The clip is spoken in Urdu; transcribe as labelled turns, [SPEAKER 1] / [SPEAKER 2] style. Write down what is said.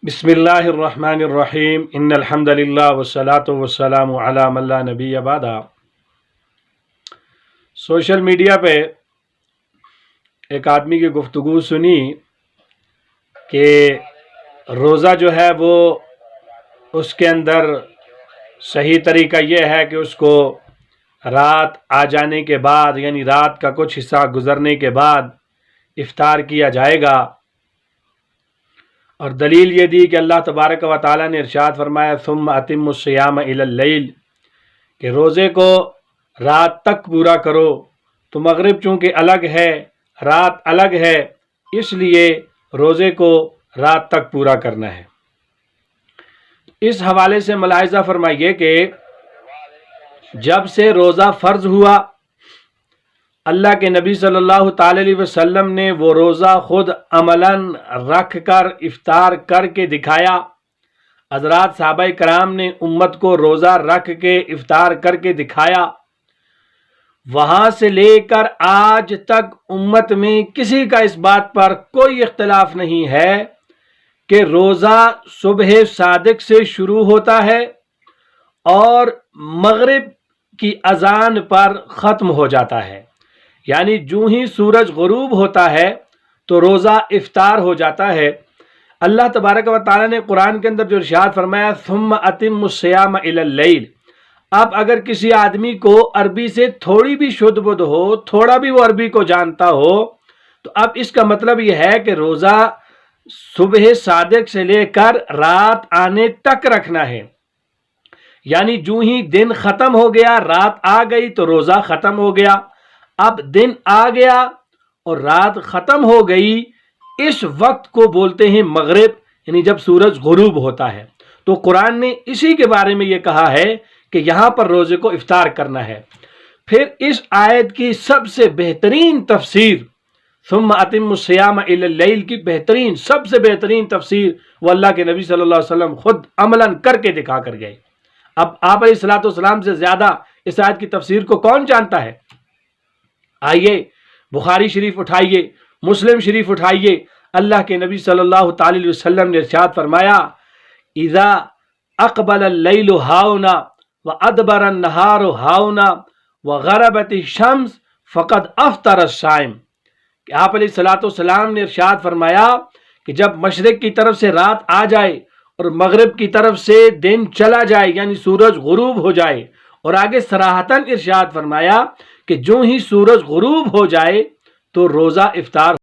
[SPEAKER 1] بسم اللہ الرحمن الرحیم ان الحمد للہ والصلاة والسلام علی من لا نبی بعد۔ سوشل میڈیا پہ ایک آدمی کی گفتگو سنی کہ روزہ جو ہے وہ اس کے اندر صحیح طریقہ یہ ہے کہ اس کو رات آ جانے کے بعد یعنی رات کا کچھ حصہ گزرنے کے بعد افطار کیا جائے گا، اور دلیل یہ دی کہ اللہ تبارک و تعالیٰ نے ارشاد فرمایا ثم اتم الصیام الی اللیل، کہ روزے کو رات تک پورا کرو۔ تو مغرب چونکہ الگ ہے، رات الگ ہے، اس لیے روزے کو رات تک پورا کرنا ہے۔ اس حوالے سے ملاحظہ فرمائیے کہ جب سے روزہ فرض ہوا، اللہ کے نبی صلی اللہ تعالی علیہ وسلم نے وہ روزہ خود عملاً رکھ کر افطار کر کے دکھایا۔ حضرات صحابہ کرام نے امت کو روزہ رکھ کے افطار کر کے دکھایا۔ وہاں سے لے کر آج تک امت میں کسی کا اس بات پر کوئی اختلاف نہیں ہے کہ روزہ صبح صادق سے شروع ہوتا ہے اور مغرب کی اذان پر ختم ہو جاتا ہے، یعنی جو ہی سورج غروب ہوتا ہے تو روزہ افطار ہو جاتا ہے۔ اللہ تبارک و تعالیٰ نے قرآن کے اندر جو ارشاد فرمایا ثم اتم الصیام الی اللیل، اب اگر کسی آدمی کو عربی سے تھوڑی بھی شد بدھ ہو، تھوڑا بھی وہ عربی کو جانتا ہو، تو اب اس کا مطلب یہ ہے کہ روزہ صبح صادق سے لے کر رات آنے تک رکھنا ہے، یعنی جو ہی دن ختم ہو گیا، رات آ گئی تو روزہ ختم ہو گیا۔ اب دن آ گیا اور رات ختم ہو گئی، اس وقت کو بولتے ہیں مغرب، یعنی جب سورج غروب ہوتا ہے۔ تو قرآن نے اسی کے بارے میں یہ کہا ہے کہ یہاں پر روزے کو افطار کرنا ہے۔ پھر اس آیت کی سب سے بہترین تفسیر ثم اتم الصیام الی اللیل کی بہترین، سب سے بہترین تفسیر وہ اللہ کے نبی صلی اللہ علیہ وسلم خود عملاً کر کے دکھا کر گئے۔ اب آپ علیہ الصلوۃ والسلام سے زیادہ اس آیت کی تفسیر کو کون جانتا ہے؟ آئیے بخاری شریف اٹھائیے، مسلم شریف اٹھائیے، اللہ کے نبی صلی اللہ تعالی علیہ وسلم نے ارشاد فرمایا اذا اقبل اللیل ہاؤنا وادبر النہار ہاؤنا وغربت الشمس فقد افطر الصائم، کہ آپ علیہ الصلوۃ والسلام نے ارشاد فرمایا کہ جب مشرق کی طرف سے رات آ جائے اور مغرب کی طرف سے دن چلا جائے یعنی سورج غروب ہو جائے، اور آگے صراحتاً ارشاد فرمایا کہ جو ہی سورج غروب ہو جائے تو روزہ افطار